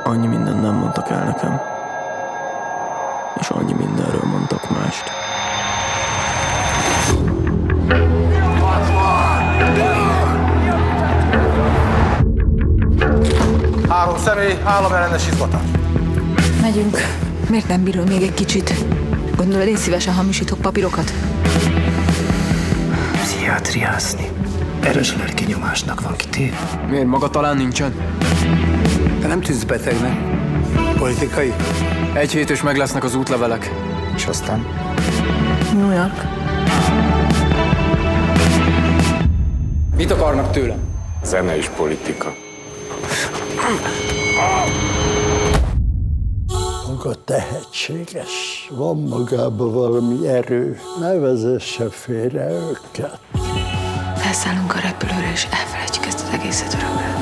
Annyi mindent nem mondtak el nekem, és annyi mindenről mondtak mást. Három személy, államellenes izgatás. Megyünk. Miért nem bírod még egy kicsit? Gondolod, én szívesen hamisítok papírokat? Pszichiátriázni. Erős lelki nyomásnak van kitéve. Miért maga talán nincsen? Te nem tűnsz betegnek. Politikai. 1 hét és meg lesznek az útlevelek. És aztán? New York. Mit akarnak tőlem? Zene és politika. Maga tehetséges, van magában valami erő, ne vezesse félre őket. Felszállunk a repülőre, és elfelejtjük ezt az egészet örökre.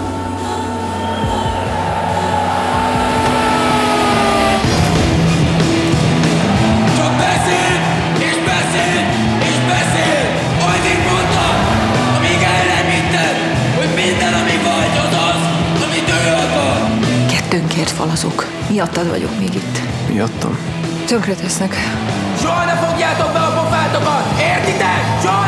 Csak beszél, és beszél, és beszél! Addig mondtam, amíg el nem hitted, hogy minden, ami vagy, az az, amit ő akar! Kettőnkért falazok. Miattad vagyok még itt. Miattam? Tönkretesznek. Soha ne fogjátok be a pofátokat! Értitek? Soha